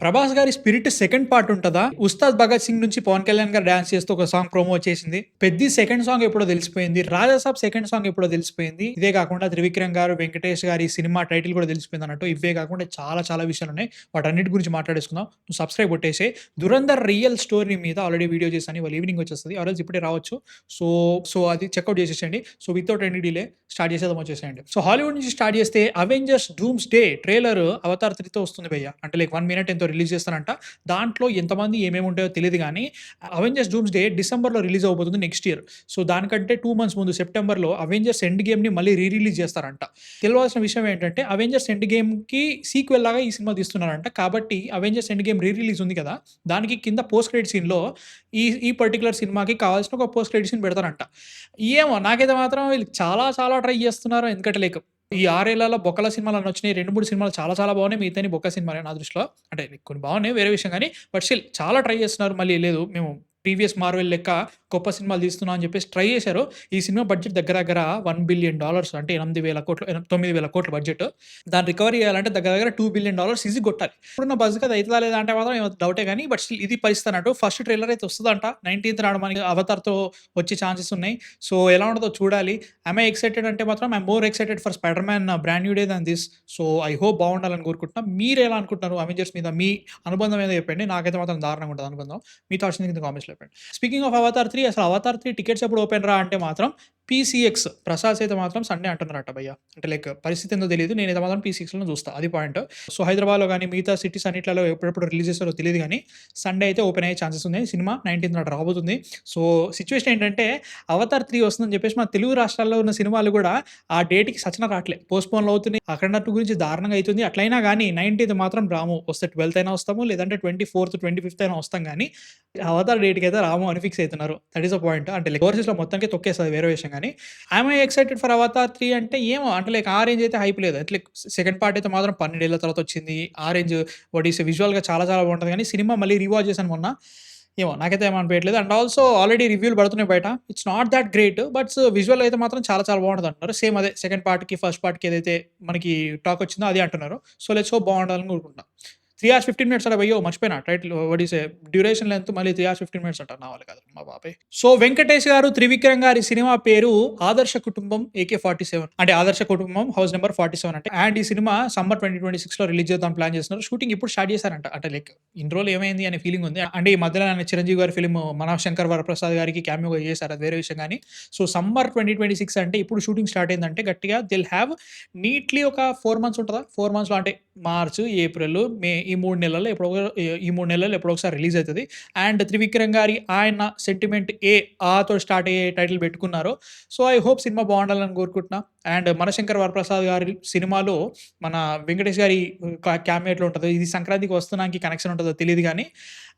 'ప్రభాస్' గారి 'spirit' second part ఉంటదా? 'ఉస్తాద్ భగత్ సింగ్' నుంచి 'పవన్ కళ్యాణ్' గారు డాన్స్ చేస్తూ ఒక సాంగ్ ప్రోమో వచ్చేసింది. 'పెద్ది' సెకండ్ సాంగ్ ఎప్పుడో తెలిసిపోయింది. 'రాజా సాబ్' సెకండ్ సాంగ్ ఎప్పుడో తెలిసిపోయింది. ఇదే కాకుండా 'త్రివిక్రమ్' గారు, 'వెంకటేష్' గారి సినిమా టైటిల్ కూడా తెలిసిపోయిందన్నట్టు. ఇవే కాకుండా చాలా చాలా విషయాలున్నాయి. వాటన్నిటి గురించి మాట్లాడేసుకుందాం. నువ్వు సబ్స్క్రైబ్ కొట్టేసేయి. 'దురంధర్' రియల్ స్టోరీ మీద ఆల్రెడీ వీడియో చేశాను. ఇవాళ ఈవినింగ్ వచ్చేస్తది. ఆర్ ఎల్స్ ఇప్పుడే రావచ్చు. సో, అది చెకౌట్ చేసేసేయండి. So, without any delay start చేసేద్దాం వచ్చేసేయండి. సో, హాలీవుడ్ నుంచి స్టార్ట్ చేస్తే 'Avengers Doomsday' trailer 'Avatar 3'తో వస్తుంది భయ్య. అంటే లైక్ 1 మినిట్ ఎంతో రిలీజ్ చేస్తారంట. దాంట్లో ఎంతమంది ఏమేమి ఉంటాయో తెలీదు గానీ, 'అవెంజర్స్ డూమ్స్ డే' డిసెంబర్‌లో రిలీజ్ అవ్వబోతుంది నెక్స్ట్ ఇయర్. సో, దానికంటే 2 మంత్స్ ముందు సెప్టెంబర్‌లో 'అవెంజర్స్ ఎండ్ గేమ్‌ని' మళ్ళీ రిలీజ్ చేస్తారంట. తెలవాల్సిన విషయం ఏంటంటే 'అవెంజర్స్ ఎండ్ గేమ్‌కి' సీక్వెల్ లాగా ఈ సినిమా తీస్తున్నారంట. కాబట్టి 'అవెంజర్స్ ఎండ్ గేమ్' రిలీజ్ ఉంది కదా! దానికి కింద పోస్ట్ క్రెడిట్ సీన్‌లో ఈ పర్టిక్యులర్ సినిమాకి కావాల్సిన ఒక పోస్ట్ క్రెడిట్ సీన్ పెడతారంట. ఏమో నాకైతే మాత్రం వీళ్ళు చాలా చాలా ట్రై చేస్తున్నారు. ఎందుకంటే లైక్ ఈ 6 ఏళ్లలో 'బొక్కల' సినిమాలన్ని వచ్చినాయి. 2, 3 సినిమాలు చాలా చాలా బాగున్నాయి. మిగతాయన్ని బొక్క సినిమాలే నా దృష్టిలో. అంటే కొన్ని బాగున్నాయి వేరే విషయం గానీ, బట్ స్టిల్ చాలా ట్రై చేస్తున్నారు. మళ్ళీ లేదు మేము ప్రీవియస్ 'మార్వెల్' లెక్క గొప్ప సినిమాలు తీస్తున్నాం అని చెప్పేసి ట్రై చేశారు. ఈ సినిమా బడ్జెట్ దగ్గర దగ్గర $1 బిలియన్ అంటే 9,000,00,00,000 బడ్జెట్. దాన్ని రికవరీ చేయాలంటే దగ్గర దగ్గర $2 బిలియన్ ఈజీ కొట్టాలి. ఇప్పుడున్న బజ్‌కి అది అయితదా లేదా అంటే మాత్రం ఏమో డౌటే గానీ, బట్ స్టిల్ ఇది పరిస్థితి అన్నట్టు. ఫస్ట్ ట్రైలర్ అయితే వస్తదంట. 19థ్ నాడు మనకి 'అవతార్‌తో' వచ్చే ఛాన్సెస్ ఉన్నాయి. సో, ఎలా ఉంటదో చూడాలి. యామ్ ఐ ఎక్సైటెడ్ అంటే మాత్రం I'm more excited for 'spider man brand new day' than this. So, I hope బాగుండాలని కోరుకుంటున్నా. మీరెలా అనుకుంటున్నారు 'అవెంజర్స్' మీద మీ అనుబంధం ఏదో చెప్పండి. నాకైతే మాత్రం దారుణంగా ఉంటది అనుబంధం. మీ థాట్స్ కింద కామెంట్స్‌లో చెప్పండి. స్పీకింగ్ ఆఫ్ 'అవతార్ 3' అసలు 'అవతార్ 3' టికెట్స్ ఎప్పుడు ఓపెన్ రా అంటే మాత్రం పీసీఎక్స్ ప్రసాద్ అయితే మాత్రం సండే అంటున్నారట భయ్య. అంటే లైక్ పరిస్థితి ఏందో తెలీదు. నేనైతే మాత్రం పీసీఎక్స్‌లోనే చూస్తా. అది పాయింట్. సో, హైదరాబాద్‌లో గాని, మిగతా సిటీస్ అన్నిట్లలో ఎప్పుడెప్పుడు రిలీజ్ చేస్తారో తెలీదు గానీ, సండే అయితే ఓపెన్ అయ్యే ఛాన్సెస్ ఉన్నాయి. సినిమా 19థ్ నాడు రాబోతుంది. సో, సిట్యుయేషన్ ఏంటంటే 'అవతార్ 3' వస్తుందని చెప్పేసి మన తెలుగు రాష్ట్రాల్లో ఉన్న సినిమాలు కూడా ఆ డేట్‌కి సచన రాట్లే. పోస్ట్‌పోన్‌లు అవుతున్నాయి. 'అఖండ 2' గురించి దారుణంగా అయితుంది. అట్లయినా గానీ 19థ్ మాత్రం రాము. వస్తే 12థ్ అయినా వస్తాము. లేదంటే 24థ్, 25థ్ అయినా వస్తాం గానీ, 'అవతార్' డేట్‌కైతే రాము అని ఫిక్స్ అయితున్నారు. That is the point. అంటే లైక్ ఓవర్‌సీస్‌లో మొత్తానికి తొక్కేస్తది వేరే విషయం గానీ, am I excited for 'Avatar 3' అంటే ఏమో అంటే లైక్ ఆ రేంజ్ అయితే హైప్ లేదు. అంటే లైక్ సెకండ్ పార్ట్ అయితే మాత్రం 12 ఏళ్ల తర్వాత వచ్చింది. ఆ రేంజ్ వాట్ యూ సే విజువల్‌గా చాలా చాలా బావుంటది గానీ, సినిమా మళ్ళీ రీవాచ్ చేశాను మొన్న. ఏమో నాకైతే ఏమనిపియట్లేదు. అండ్ ఆల్సో ఆల్రెడీ రివ్యూలు పడుతున్నాయి బయట. It's not thought great. But visual అయితే మాత్రం చాలా చాలా బావుంటదంటున్నారు. సేమ్ అదే సెకండ్ పార్ట్‌కి, ఫస్ట్ పార్ట్‌కి ఏదైతే మనకి టాక్ వచ్చిందో అదే అంటున్నారు. సో, లెట్స్ హోప్ బావుండాలని కోరుకుంటున్నా. 3 అవర్స్ 15 మినిట్స్ అట భయ్యో! మర్చిపోయినా title what you say duration length మళ్ళీ 3 అవర్స్ 15 మినిట్స్ అంట. నా వల్ల కాదు అమ్మ బాబోయ్! సో, వెంకటేష్ గారు, త్రివిక్రమ్ గారి సినిమా పేరు 'ఆదర్శ కుటుంబం AK47' అంటే 'ఆదర్శ కుటుంబం హౌస్ నంబర్ 47' అంటే. అండ్ ఈ సినిమా సమ్మర్ 2026లో రిలీజ్ చేద్దాం ప్లాన్ చేస్తున్నారు. షూటింగ్ ఇప్పుడు స్టార్ట్ చేశారంట. అంటే లైక్ ఇన్ని రోజులు ఏమైంది అనే ఫీలింగ్ ఉంది. అంటే ఈ మధ్యలో ఆయన చిరంజీవి గారి ఫిల్మ్ 'మన శంకర్ వరప్రసాద్' గారికి క్యామియోగా చేశారు. అది వేరే విషయం గానీ. సో, సమ్మర్ 2026 అంటే ఇప్పుడు షూటింగ్ స్టార్ట్ అయిందంటే గట్టిగా దే విల్ హావ్ నీట్‌లీ ఒక 4 మంత్స్ ఉంటదా? 4 మంత్స్‌లో అంటే మార్చ్, ఏప్రిల్, మే ఈ 3 నెలల్లో ఈ 3 నెలల్లో ఎప్పుడో ఒకసారి రిలీజ్ అయితది. అండ్ త్రివిక్రమ్ గారి ఆయన 'సెంటిమెంట్ ఏ' ఆతో స్టార్ట్ అయ్యే టైటిల్ పెట్టుకున్నారు. సో, ఐ హోప్ సినిమా బావుండాలని కోరుకుంటున్నా. అండ్ 'మనశంకర్ వరప్రసాద్' గారి సినిమాలో మన వెంకటేష్ గారి క్యామియో ఎట్లా ఉంటదో, ఇది సంక్రాంతికి వస్తున్నానికి కనెక్షన్ ఉంటదో తెలీదు గానీ,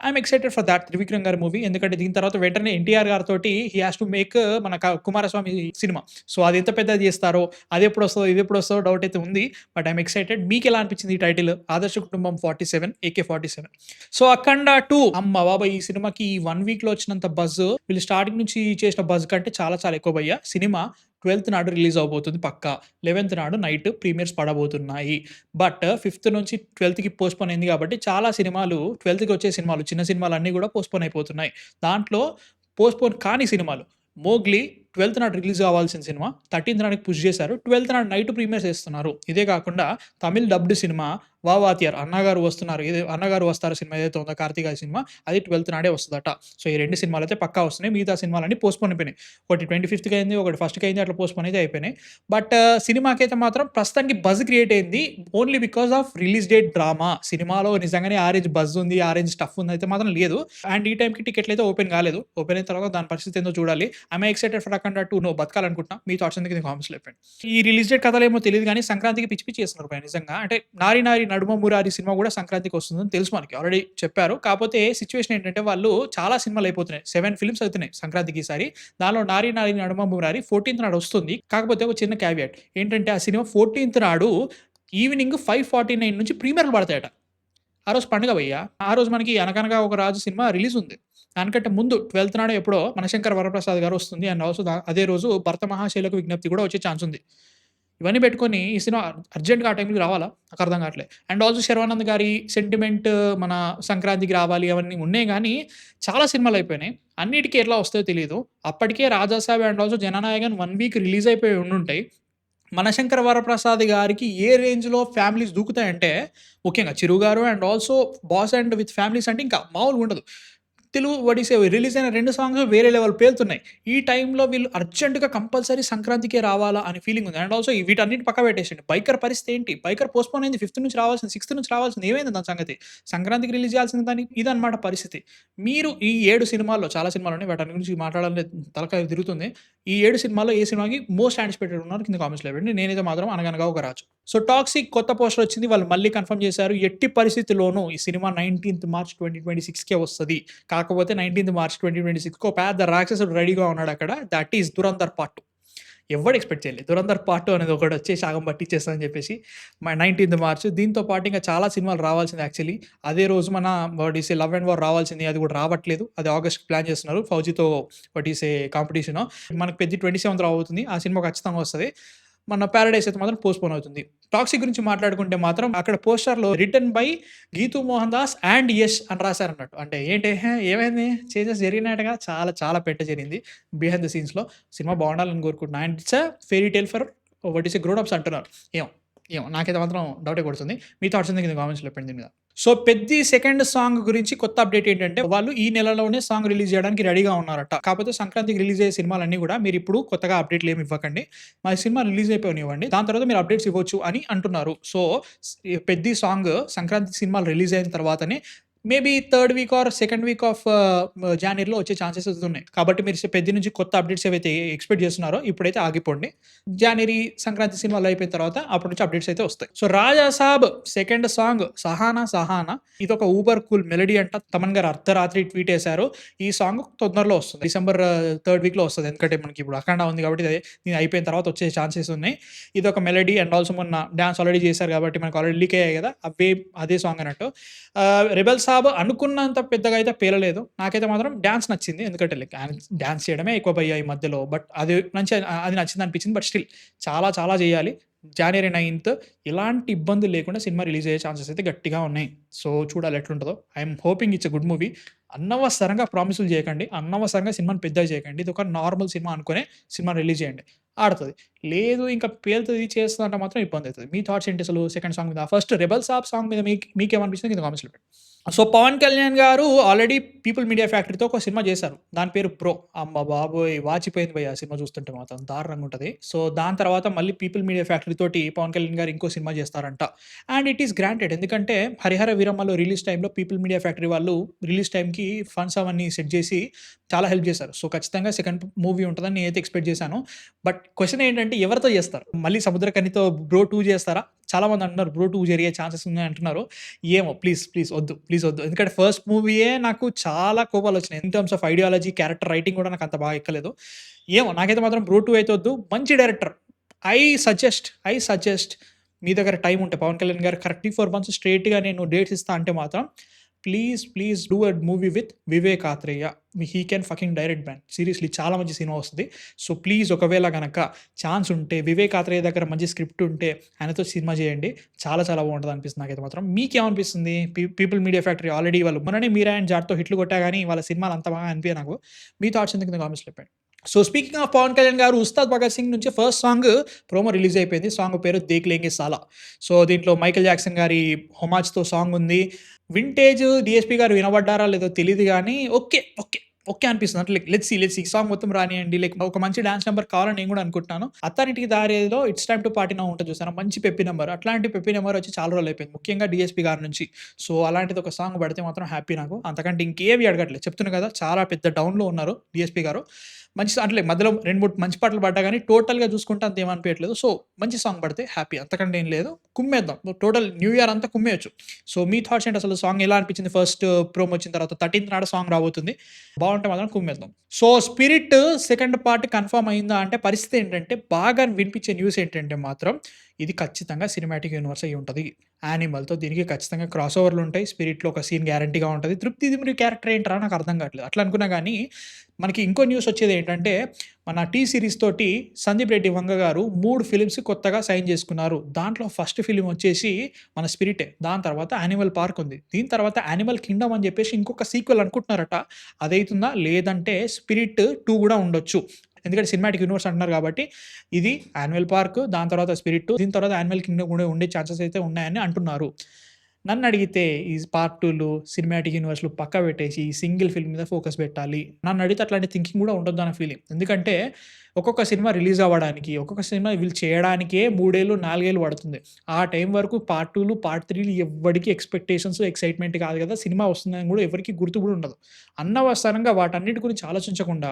I'm excited for that Trivikram గారి మూవీ. ఎందుకంటే దీని తర్వాత వెంటనే ఎన్టీఆర్ గారితోటి హి హాస్ టు మేక్ మన 'కుమారస్వామి' సినిమా. సో, అది ఎంత పెద్దది చేస్తారో, అదెప్పుడొస్తదో, ఇదెప్పుడొస్తదో డౌట్ అయితే ఉంది. But I'm excited. మీకెలా అనిపించింది ఈ టైటిల్ 'ఆదర్శ కుటుంబం 47 AK47'? సో, 'అఖండ 2' అమ్మ బాబోయ్! ఈ సినిమాకి ఈ 1 వీక్‌లో వచ్చినంత బజ్ వీళ్ళు స్టార్టింగ్ నుంచి చేసిన బజ్ కంటే చాలా చాలా ఎక్కువ భయ్యా. సినిమా 12థ్ నాడు రిలీజ్ అవ్వబోతుంది పక్కా. 11థ్ నాడు నైట్ ప్రీమియర్స్ పడబోతున్నాయి. బట్ 5థ్ నుంచి 12థ్‌కి పోస్ట్‌పోన్ అయింది కాబట్టి చాలా సినిమాలు 12థ్‌కి వచ్చే సినిమాలు, చిన్న సినిమాలన్నీ కూడా పోస్ట్‌పోన్ అయిపోతున్నాయి. దాంట్లో పోస్ట్‌పోన్ కాని సినిమాలు 'మోగ్లీ' 12థ్ నాడు రిలీజ్ కావాల్సిన సినిమా 13థ్ నాడుకి పుష్ చేశారు. 12థ్ నాడు నైట్ ప్రీమియర్స్ ఏస్తున్నారు. ఇదే కాకుండా తమిళ్ డబ్డ్ సినిమా 'వా వాతియార్' అన్నగారు వస్తున్నారు. 'అన్నగారు వస్తారు' సినిమా ఏదైతే ఉందో కార్తీ గారి సినిమా అది 12థ్ నాడే వస్తదట. సో, ఈ 2 సినిమాలైతే పక్కా వస్తున్నాయి. మిగతా సినిమాలన్నీ పోస్ట్‌పోన్ అయిపోయినాయి. ఒకటి 25థ్‌కి అయింది. ఒకటి 1స్ట్‌కి అయింది. అట్లా పోస్ట్‌పోన్ అయితే అయిపోయినాయి. బట్ సినిమాకైతే మాత్రం ప్రస్తుతానికి బజ్ క్రియేట్ అయింది. Only because of release date drama. సినిమాలో నిజంగానే ఆ రేంజ్ బజ్ ఉంది. ఆ రేంజ్ స్టఫ్ ఉంది అయితే మాత్రం లేదు. అండ్ ఈ టైంకి టికెట్లయితే ఓపెన్ కాలేదు. ఓపెన్ అయిన తర్వాత దాని పరిస్థితి ఏందో చూడాలి. I'm I excited for 'Akhanda 2' no బతకాలనుకుంటున్నా. మీ థాట్స్ కింద కామెంట్స్‌లో చెప్పండి. ఈ రిలీజ్ డేట్ కథలేమో తెలీదు గానీ సంక్రాంతికి పిచ్చి పిచ్చి చేస్తున్నారు భయ్యా నిజంగా. అంటే 'నారి నారి నడుమ మురారి' సినిమా కూడా సంక్రాంతికి వస్తుందని తెలుసు మనకి. ఆల్రెడీ చెప్పారు. కాపోతే సిట్యుయేషన్ ఏంటంటే వాళ్ళు చాలా సినిమాలు అయిపోతున్నాయి. 7 ఫిల్మ్స్ అవుతున్నాయి సంక్రాంతికి ఈసారి. దానిలో 'నారి నారి నడుమ మురారి' 14థ్ నాడు వస్తుంది. కాకపోతే ఒక చిన్న క్యావియాట్ ఏంటంటే ఆ సినిమా 14థ్ నాడు ఈవినింగ్ 5:49 నుంచి ప్రీమియర్‌లు పడతాయట. ఆ రోజు పండుగ భయ్యా. ఆ రోజు మనకి 'అనగనగా ఒక రాజు' సినిమా రిలీజ్ ఉంది. దానికంటే ముందు 12థ్ నాడో ఎప్పుడో 'మనశంకర్ వరప్రసాద్' గారు వస్తుంది. అండ్ ఆల్సో అదే రోజు 'భరత మహాశైలకు విజ్ఞప్తి' కూడా వచ్చే ఛాన్స్ ఉంది. ఇవన్నీ పెట్టుకొని ఈ సినిమా అర్జెంట్‌గా ఆ టైంకి రావాలా? నాకు అర్థం కావట్లేదు. అండ్ ఆల్సో 'శర్వానంద్' గారి సెంటిమెంట్ మన సంక్రాంతికి రావాలి అవన్నీ ఉన్నాయి గానీ, చాలా సినిమాలయిపోయినాయి. అన్నిటికి ఎట్లా వస్తాయో తెలీదు. అప్పటికే 'Rajasaab' and also 'Jananayagan' 1 week release అయిపోయి ఉండుంటాయి. 'మనశంకర వరప్రసాద్' గారికి ఏ రేంజ్‌లో ఫ్యామిలీస్ దూకుతాయంటే, ముఖ్యంగా 'చిరు' గారు and also 'boss and with families' అంటే ఇంకా మామూలుగుండదు. తెలుగు ఒడిసే రిలీజ్ అయిన 2 సాంగ్స్ వేరే లెవెల్ పేలుతున్నాయి. ఈ టైంలో వీళ్ళు అర్జెంట్‌గా కంపల్సరీ సంక్రాంతికే రావాలా అని ఫీలింగ్ ఉంది. అండ్ ఆల్సో వీటన్నిటిని పక్కన పెట్టేసేయండి. 'బైకర్' పరిస్థితి ఏంటి? 'బైకర్' పోస్ట్‌పోన్ అయింది. 5థ్ నుంచి రావాల్సింది, 6థ్ నుంచి రావాల్సింది. ఏమైంది దాని సంగతి? సంక్రాంతికి రిలీజ్ చేయాల్సిన దాన్ని ఇదన్నమాట పరిస్థితి. మీరు ఈ 7 సినిమాల్లో చాలా సినిమాలున్నాయి. వాటి గురించి మాట్లాడాలంటే తలకాయ తిరుగుతుంది. ఈ 7 సినిమాల్లో ఏ సినిమాకి మోస్ట్ యాంటిసిపేటెడ్ ఉన్నారు కింద కామెంట్స్‌లో పెట్టండి. నేనైతే మాత్రం 'అనగనగా ఒక రాజు.' సో 'టాక్సిక్' కొత్త పోస్టర్ వచ్చింది. వాళ్ళు మళ్ళీ కన్ఫర్మ్ చేశారు. ఎట్టి పరిస్థితిలోనూ ఈ సినిమా 19థ్ మార్చ్ 2026కే వస్తది. కాకపోతే 19థ్ మార్చ్ 2026కి ఒక పెద్ద రాక్షసుడు రెడీగా ఉన్నాడక్కడ. That is 'Dhurandhar part 2.' ఎవ్వడు ఎక్స్‌పెక్ట్ చేయలేదు. 'దురంధర్ పార్ట్ 2' అనేది ఒకటొచ్చేసి సగం పట్టిచ్చేస్తదని చెప్పేసి 19థ్ మార్చ్. దీంతో పాటు ఇంకా చాలా సినిమాలు రావాల్సింది యాక్చువల్లీ. అదే రోజు మన what you say 'love and war' రావాల్సింది. అది కూడా రావట్లేదు. అది ఆగస్ట్‌కి ప్లాన్ చేస్తున్నారు. 'ఫౌజీ'తో వాట్ యూ సే కాంపిటీషను. మనకు 'పెద్ది' 27థ్ రాబోతుంది. ఆ సినిమా ఖచ్చితంగా వస్తది. మన 'పారడైస్' అయితే మాత్రం పోస్ట్‌పోన్ అవుతుంది. 'టాక్సిక్' గురించి మాట్లాడుకుంటే మాత్రం అక్కడ పోస్టర్‌లో written by Geetu Mohan Das and Yash అని రాసారన్నట్టు. అంటే ఏంటి ఏమైంది? చేంజెస్ జరిగినట్టుగా చాలా చాలా పెంట జరిగింది బిహైండ్ ద సీన్స్‌లో. సినిమా బావుండాలని కోరుకుంటున్నా. And it's a fairy tale for what is a grown ups అంటున్నారు. ఏమో, ఏమో నాకైతే మాత్రం డౌటే కొడుతుంది. మీ థాట్స్ ఏంది కింద కామెంట్స్‌లో చెప్పండి దీని మీద. సో 'పెద్ది' సెకండ్ సాంగ్ గురించి కొత్త అప్డేట్ ఏంటంటే, వాళ్ళు ఈ నెలలోనే సాంగ్ రిలీజ్ చేయడానికి రెడీగా ఉన్నారట. కాకపోతే సంక్రాంతికి రిలీజ్ అయ్యే సినిమాలన్నీ కూడా మీరిప్పుడు కొత్తగా అప్డేట్‌లు ఏమి ఇవ్వకండి. మా సినిమా రిలీజ్ అయిపోనివ్వండి. దాని తర్వాత మీరు అప్డేట్స్ ఇవ్వచ్చు అని అంటున్నారు. సో, ఈ 'పెద్ది' సాంగ్ సంక్రాంతి సినిమాలు రిలీజ్ అయిన తర్వాతనే maybe third week or second week of జాన్వరిలో వచ్చే ఛాన్సెస్ ఉన్నాయి. కాబట్టి మీరు 'పెద్ది' నుంచి కొత్త అప్డేట్స్ ఏవైతే ఎక్స్‌పెక్ట్ చేస్తున్నారో ఇప్పుడైతే ఆగిపోండి. జాన్వరి సంక్రాంతి సినిమాలు అయిపోయిన తర్వాత అప్పటి నుంచి అప్డేట్స్ అయితే వస్తాయి. సో 'రాజా సాబ్' సెకండ్ సాంగ్ 'సహానా సహానా' ఇదొక ఊబర్ కూల్ మెలోడీ అంట. తమన్ గారు అర్ధరాత్రి ట్వీట్ ఏసారు. ఈ సాంగ్ తొందరలో వస్తుంది. డిసెంబర్ థర్డ్ వీక్‌లో వస్తది. ఎందుకంటే మనకి ఇప్పుడు 'అఖండ' ఉంది కాబట్టి ఇది అయిపోయిన తర్వాత వచ్చే ఛాన్సెస్ ఉన్నాయి. ఇదొక మెలోడీ అండ్ ఆల్సో మొన్న డాన్స్ ఆల్రెడీ చేశారు కాబట్టి మనకు ఆల్రెడీ లీక్ అయ్యాయి కదా! అదే సాంగ్ అన్నట్టు. 'రెబెల్ సాబ్' అనుకున్నంత పెద్దగా అయితే పేలలేదు. నాకైతే మాత్రం డాన్స్ నచ్చింది. ఎందుకంటే లైక్ డాన్స్ చేయడమే ఎక్కువ భయ్యా ఈ మధ్యలో. బట్ అది నచ్చిందనిపించింది. బట్ స్టిల్ చాలా చాలా చేయాలి. జాన్వరి 9థ్ ఎలాంటి ఇబ్బందులు లేకుండా సినిమా రిలీజ్ అయ్యే ఛాన్సెస్ అయితే గట్టిగా ఉన్నాయి. సో చూడాలి ఎట్లుంటదో. I'm hoping it's a good movie. అనవసరంగా ప్రామిసులు చేయకండి. అనవసరంగా సినిమాని పెద్దగా చేయకండి. ఇదొక నార్మల్ సినిమా అనుకునే సినిమాని రిలీజ్ చేయండి. ఆడతది. లేదు ఇంకా పేలుతది చేస్తదంటే మాత్రం ఇబ్బందయితది. మీ థాట్స్ ఏంటి అసలు సెకండ్ సాంగ్ మీద? ఫస్ట్ 'రెబెల్ సాబ్' సాంగ్ మీద మీకేమనిపించిందో కింద కామెంట్స్‌లో పెట్టండి. సో 'పవన్ కళ్యాణ్' గారు ఆల్రెడీ 'పీపుల్ మీడియా ఫ్యాక్టరీ'తో ఒక సినిమా చేశారు. దాని పేరు 'బ్రో'. అమ్మ బాబోయ్! వాచిపోయింది భయ్యా ఆ సినిమా చూస్తుంటే మాత్రం దారుణంగా ఉంటది. సో దాని తర్వాత మళ్ళీ 'పీపుల్ మీడియా ఫ్యాక్టరీ' తోటి 'పవన్ కళ్యాణ్' గారు ఇంకో సినిమా చేస్తారంట. And it is granted. ఎందుకంటే 'హరిహర వీరమ్మలో' రిలీజ్ టైమ్‌లో 'పీపుల్ మీడియా ఫ్యాక్టరీ' వాళ్ళు రిలీజ్ టైమ్‌కి ఫండ్స్ అవన్నీ సెట్ చేసి చాలా హెల్ప్ చేశారు. సో ఖచ్చితంగా సెకండ్ మూవీ ఉంటదని నేనైతే ఎక్స్‌పెక్ట్ చేశాను. బట్ క్వెషన్ ఏంటంటే ఎవరితో చేస్తారు? మళ్ళీ 'సముద్రకని'తో 'బ్రో 2' చేస్తారా? చాలామంది అంటున్నారు 'బ్రో 2' జరిగే ఛాన్సెస్ ఉన్నాయి అంటున్నారు. ఏమో ప్లీజ్ వద్దు. ప్లీజ్ వద్దు. ఎందుకంటే ఫస్ట్ మూవీయే నాకు చాలా కోపాలొచ్చినాయి. In terms of ideology, character writing కూడా నాకు అంత బాగా ఎక్కలేదు. ఏమో నాకైతే మాత్రం 'బ్రో 2' అయితే వద్దు. మంచి డైరెక్టర్. ఐ సజెస్ట్ మీ దగ్గర టైమ్ ఉంటే 'పవన్ కళ్యాణ్' గారు కరెక్ట్‌లీ 4 మంత్స్ స్ట్రెయిట్‌గా నేను డేట్స్ ఇస్తా అంటే మాత్రం please do a movie with Vivek Athreya. He can fucking direct man. Seriously చాలా మంచి సినిమా వస్తది. సో ప్లీజ్ ఒకవేళ గనక ఛాన్స్ ఉంటే వివేక్ ఆత్రేయ దగ్గర మంచి స్క్రిప్ట్ ఉంటే ఆయనతో సినిమా చేయండి. చాలా చాలా బావుంటది అనిపిస్తుంది నాకైతే మాత్రం. మీకేమనిపిస్తుంది? 'పీపుల్ మీడియా ఫ్యాక్టరీ' ఆల్రెడీ వాళ్ళు మొన్ననే 'మీరా అండ్ జాట్‌తో' హిట్లు కొట్టా గానీ వాళ్ళ సినిమాలు అంత బాగా అనిపియవు నాకు. మీ థాట్స్ ఏంది కింద కామెంట్స్‌లో చెప్పండి. So speaking of 'Pawan Kalyan' గారు 'ఉస్తాద్ భగత్ సింగ్' నుంచి ఫస్ట్ సాంగ్ ప్రోమో రిలీజ్ అయిపోయింది. సాంగ్ పేరు 'దేఖ్ లెంగే సాలా'. సో దీంట్లో మైకేల్ జాక్సన్ గారి హోమాజ్‌తో సాంగ్ ఉంది. వింటేజ్ డీఎస్‌పీ గారు వినబడ్డారా లేదో తెలీదు గానీ ఓకే అనిపిస్తుంది. అంటే లెట్స్ సీ ఈ సాంగ్ మొత్తం రానియండి. లైక్ ఒక మంచి డాన్స్ నంబర్ కావాలని నేను కూడా అనుకుంటున్నాను. 'అత్తారింటికి దారేదిలో' 'it's time to party now' ఉంటది చూసారా? మంచి పెప్పి నంబర్. అట్లాంటి పెప్పి నంబర్ వచ్చి చాలా రోజులు అయిపోయింది. ముఖ్యంగా డీఎస్‌పీ గారి నుంచి. సో అలాంటిది ఒక సాంగ్ పడితే మాత్రం హ్యాపీ నాకు. అంతకంటే ఇంకేవి అడగట్లేదు. చెప్తున్నా కదా! చాలా పెద్ద డౌన్‌లో ఉన్నారు డీఎస్‌పీ గారు. మంచి అంటే మధ్యలో 2, 3 మంచి పాటలు పడ్డా గానీ టోటల్‌గా చూసుకుంటే అంత ఏమనిపియట్లేదు. సో మంచి సాంగ్ పడితే హ్యాపీ. అంతకంటే ఏం లేదు. కుమ్మేద్దాం. టోటల్ న్యూ ఇయర్ అంతా కుమ్మేయొచ్చు. సో మీ థాట్స్ ఏంటి అసలు? సాంగ్ ఎలా అనిపించింది? ఫస్ట్ ప్రోమో వచ్చిన తర్వాత 13థ్ నాడు సాంగ్ రాబోతుంది. బావుంటే మాత్రం కుమ్మేద్దాం. So 'Spirit' second part confirm అయిందా అంటే పరిస్థితి ఏంటంటే బాగా వినిపించే న్యూస్ ఏంటంటే మాత్రం ఇది ఖచ్చితంగా సినిమాటిక్ యూనివర్స్ అయ్యి ఉంటది. 'యానిమల్‌తో' దీనికి ఖచ్చితంగా క్రాస్ ఓవర్‌లు ఉంటాయి. 'స్పిరిట్‌లో' ఒక సీన్ గ్యారంటీగా ఉంటది. 'తృప్తి దిమ్రి' క్యారెక్టర్ ఏంట్రా నాకు అర్థం కావట్లేదు. అట్లా అనుకున్నా గానీ మనకి ఇంకో న్యూస్ వచ్చేదేంటంటే, మన టీ సీరీస్ తోటి సందీప్ రెడ్డి వంగ గారు 3 ఫిల్మ్స్ కొత్తగా సైన్ చేసుకున్నారు. దాంట్లో ఫస్ట్ ఫిల్మ్ వచ్చేసి మన 'స్పిరిటే'. దాని తర్వాత 'యానిమల్ పార్క్' ఉంది. దీని తర్వాత 'యానిమల్ కింగ్డమ్' అని చెప్పేసి ఇంకొక సీక్వెల్ అనుకుంటున్నారట. అదైతుందా? లేదంటే 'స్పిరిట్ 2' గూడా ఉండొచ్చు. ఎందుకంటే సినిమాటిక్ యూనివర్స్ అంటున్నారు కాబట్టి, ఇది 'యానిమల్ పార్క్' దాని తర్వాత 'స్పిరిట్ 2' దీని తర్వాత 'యానిమల్ కింగ్డమ్' కూడా ఉండే ఛాన్సెస్ అయితే ఉన్నాయని అంటున్నారు. నన్నడిగితే ఈ పార్ట్ 2లు, సినిమాటిక్ యూనివర్స్‌లు పక్కన పెట్టేసి సింగిల్ ఫిల్మ్ మీద ఫోకస్ పెట్టాలి. నన్నడిగితే అట్లాంటి థింకింగ్ గూడా ఉండొద్దన్న ఫీలింగ్. ఎందుకంటే ఒక్కొక్క సినిమా రిలీజ్ అవ్వడానికి, ఒక్కొక్క సినిమా వీళ్ళు చేయడానికే 3 ఏళ్ళు, 4 ఏళ్ళు పడుతుంది. ఆ టైం వరకు పార్ట్ 2లు, పార్ట్ 3లు ఎవ్వడికి ఎక్స్‌పెక్టేషన్స్, ఎక్సైట్‌మెంట్ కాదు కదా! సినిమా వస్తుందని గూడా ఎవరికీ గుర్తు గూడా ఉండదు. అనవసరంగా వాటన్నిటి గురించి ఆలోచించకుండా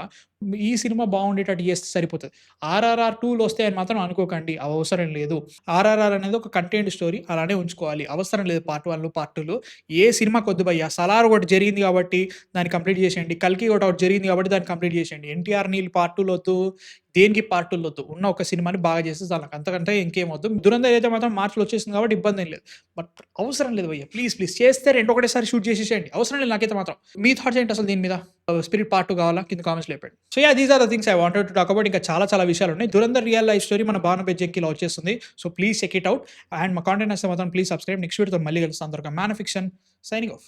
ఈ సినిమా బాగుండేటట్టు చేస్తే సరిపోతది. 'ఆర్ఆర్ఆర్ 2'లు వస్తాయని మాత్రం అనుకోకండి. అవి అవసరం లేదు. 'ఆర్ఆర్ఆర్' అనేది ఒక కంటెంట్ స్టోరీ అలానే ఉంచుకోవాలి. అవసరం లేదు పార్ట్ 1లు, పార్ట్ 2లు. ఏ సినిమాకొద్దు భయ్యా! 'సలార్' ఒకటి జరిగింది కాబట్టి దాన్ని కంప్లీట్ చేసేయండి. 'కల్కి' ఒకటి జరిగింది కాబట్టి దాన్ని కంప్లీట్ చేసేయండి. 'ఎన్టీఆర్ నీల్' పార్ట్ 2లొద్దు. దేనికి పార్ట్ 2లొద్దు. ఉన్న ఒక సినిమాని బాగా చేస్తే చాలు నాకు. అంతకంటే ఇంకేం వద్దు. 'దురంధర్' అయితే మాత్రం మార్చ్‌లో వచ్చేసింది కాబట్టి ఇబ్బందేం లేదు. బట్ అవసరం లేదు భయ్యా! ప్లీజ్ చేస్తే 2 ఒకటేసారి షూట్ చేసేసేయండి. అవసరం లేదు నాకైతే మాత్రం. మీ థాట్స్ ఏంటి అసలు దీని మీద? 'స్పిరిట్' పార్ట్ 2 కావాలా? కింద కామెంట్స్‌లో చెప్పండి. So these are the things I wanted to talk about. ఇంకా చాలా విషయాలున్నాయి. 'దురంధర్' రియల్ లైఫ్ స్టోరీ మన 'భాను బెజ్జంకి'లో వచ్చేస్తుంది. So please check it out. And మా కాంటెంట్ నచ్చితే మాత్రం ప్లీజ్ సబ్స్క్రైబ్. నెక్స్ట్ వీడియోతో మళ్ళీ కలుస్తాను. అంతవరకు 'man of fiction' signing of.